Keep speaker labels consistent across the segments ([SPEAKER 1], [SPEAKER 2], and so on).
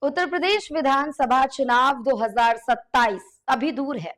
[SPEAKER 1] उत्तर प्रदेश विधानसभा चुनाव 2027 अभी दूर है,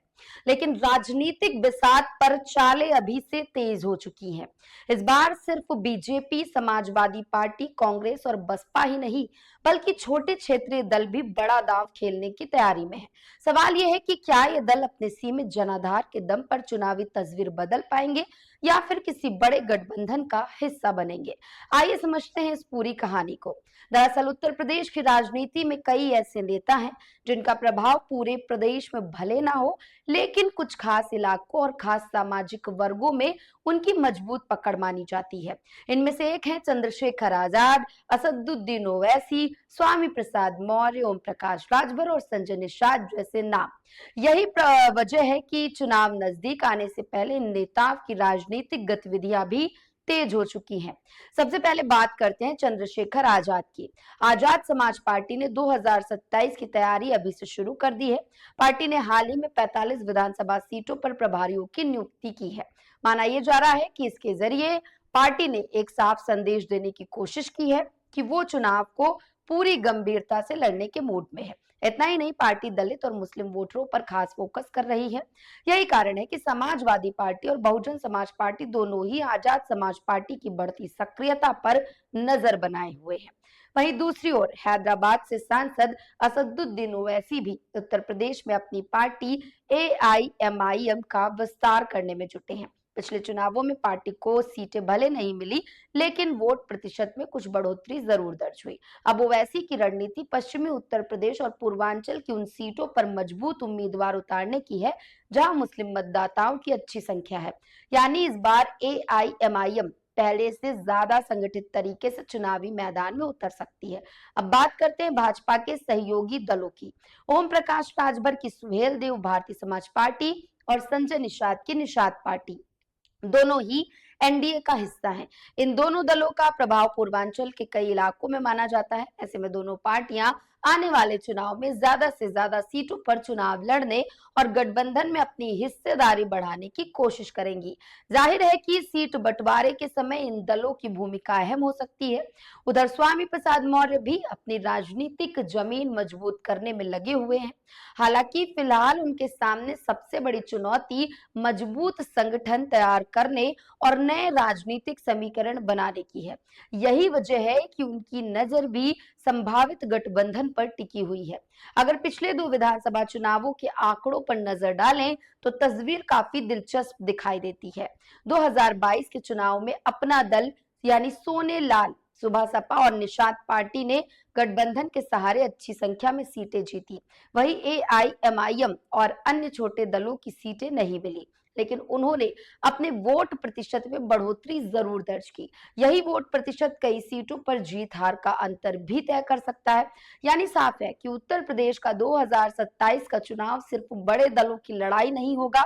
[SPEAKER 1] लेकिन राजनीतिक बिसात पर चालें अभी से तेज हो चुकी हैं। इस बार सिर्फ बीजेपी, समाजवादी पार्टी, कांग्रेस और बसपा ही नहीं, बल्कि छोटे क्षेत्रीय दल भी बड़ा दांव खेलने की तैयारी में है। सवाल यह है कि क्या ये दल अपने सीमित जनाधार के दम पर चुनावी तस्वीर बदल पाएंगे या फिर किसी बड़े गठबंधन का हिस्सा बनेंगे। आइए समझते हैं इस पूरी कहानी को। दरअसल उत्तर प्रदेश की राजनीति में कई ऐसे नेता हैं जिनका प्रभाव पूरे प्रदेश में भले ना हो, लेकिन कुछ खास इलाकों और खास सामाजिक वर्गों में उनकी मजबूत पकड़ मानी जाती है। इनमें से एक है चंद्रशेखर आजाद, असदुद्दीन ओवैसी, स्वामी प्रसाद मौर्य, ओम प्रकाश राजभर और संजय निषाद जैसे नाम। यही वजह है कि चुनाव नजदीक आने से पहले इन नेताओं की राजनीतिक गतिविधियां भी तेज हो चुकी हैं। सबसे पहले बात करते हैं चंद्रशेखर आजाद की। आजाद समाज पार्टी ने 2027 की तैयारी अभी से शुरू कर दी है। पार्टी ने हाल ही में 45 विधानसभा सीटों पर प्रभारियों की नियुक्ति की है। माना यह जा रहा है कि इसके जरिए पार्टी ने एक साफ संदेश देने की कोशिश की है कि वो चुनाव को पूरी गंभीरता से लड़ने के मूड में है। इतना ही नहीं, पार्टी दलित और मुस्लिम वोटरों पर खास फोकस कर रही है। यही कारण है कि समाजवादी पार्टी और बहुजन समाज पार्टी दोनों ही आजाद समाज पार्टी की बढ़ती सक्रियता पर नजर बनाए हुए हैं। वहीं दूसरी ओर हैदराबाद से सांसद असदुद्दीन ओवैसी भी उत्तर प्रदेश में अपनी पार्टी AIMIM का विस्तार करने में जुटे हैं। पिछले चुनावों में पार्टी को सीटें भले नहीं मिली, लेकिन वोट प्रतिशत में कुछ बढ़ोतरी जरूर दर्ज हुई। अब ओवैसी की रणनीति पश्चिमी उत्तर प्रदेश और पूर्वांचल की उन सीटों पर मजबूत उम्मीदवार उतारने की है जहां मुस्लिम मतदाताओं की अच्छी संख्या है। यानी इस बार AIMIM पहले से ज्यादा संगठित तरीके से चुनावी मैदान में उतर सकती है। अब बात करते हैं भाजपा के सहयोगी दलों की। ओम प्रकाश राजभर की सुहेल देव भारतीय समाज पार्टी और संजय निषाद की निषाद पार्टी दोनों ही NDA का हिस्सा हैं। इन दोनों दलों का प्रभाव पूर्वांचल के कई इलाकों में माना जाता है। ऐसे में दोनों पार्टियां आने वाले चुनाव में ज्यादा से ज्यादा सीटों पर चुनाव लड़ने और गठबंधन में अपनी हिस्सेदारी बढ़ाने की कोशिश करेंगी। जाहिर है कि सीट बंटवारे के समय इन दलों की भूमिका अहम हो सकती है। उधर स्वामी प्रसाद मौर्य भी अपनी राजनीतिक जमीन मजबूत करने में लगे हुए हैं। हालांकि फिलहाल उनके सामने सबसे बड़ी चुनौती मजबूत संगठन तैयार करने और नए राजनीतिक समीकरण बनाने की है। यही वजह है कि उनकी नजर भी संभावित गठबंधन पर टिकी हुई है। अगर पिछले 2 विधानसभा चुनावों के आंकड़ों पर नजर डालें तो तस्वीर काफी दिलचस्प दिखाई देती है। 2022 के चुनाव में अपना दल यानी सोने लाल, सुबह सपा और निषाद पार्टी ने गठबंधन के सहारे अच्छी संख्या में सीटें जीती। वहीं AIMIM और अन्य छोटे दलों की सीटें नहीं मिली, लेकिन उन्होंने अपने वोट प्रतिशत में बढ़ोतरी जरूर दर्ज की। यही वोट प्रतिशत कई सीटों पर जीत हार का अंतर भी तय कर सकता है। यानी साफ है कि उत्तर प्रदेश का 2027 का चुनाव सिर्फ बड़े दलों की लड़ाई नहीं होगा।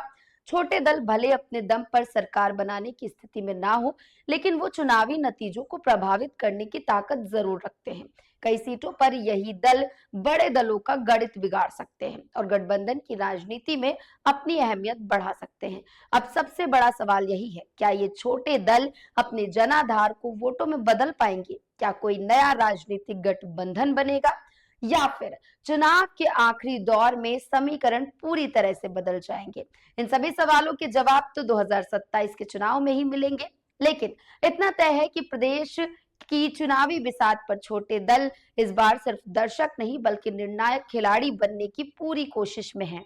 [SPEAKER 1] छोटे दल भले अपने दम पर सरकार बनाने की स्थिति में ना हो, लेकिन वो चुनावी नतीजों को प्रभावित करने की ताकत जरूर रखते हैं। कई सीटों पर यही दल बड़े दलों का गणित बिगाड़ सकते हैं और गठबंधन की राजनीति में अपनी अहमियत बढ़ा सकते हैं। अब सबसे बड़ा सवाल यही है, क्या ये छोटे दल अपने जनाधार को वोटों में बदल पाएंगे? क्या कोई नया राजनीतिक गठबंधन बनेगा या फिर चुनाव के आखिरी दौर में समीकरण पूरी तरह से बदल जाएंगे? इन सभी सवालों के जवाब तो 2027 के चुनाव में ही मिलेंगे, लेकिन इतना तय है कि प्रदेश की चुनावी बिसात पर छोटे दल इस बार सिर्फ दर्शक नहीं बल्कि निर्णायक खिलाड़ी बनने की पूरी कोशिश में हैं।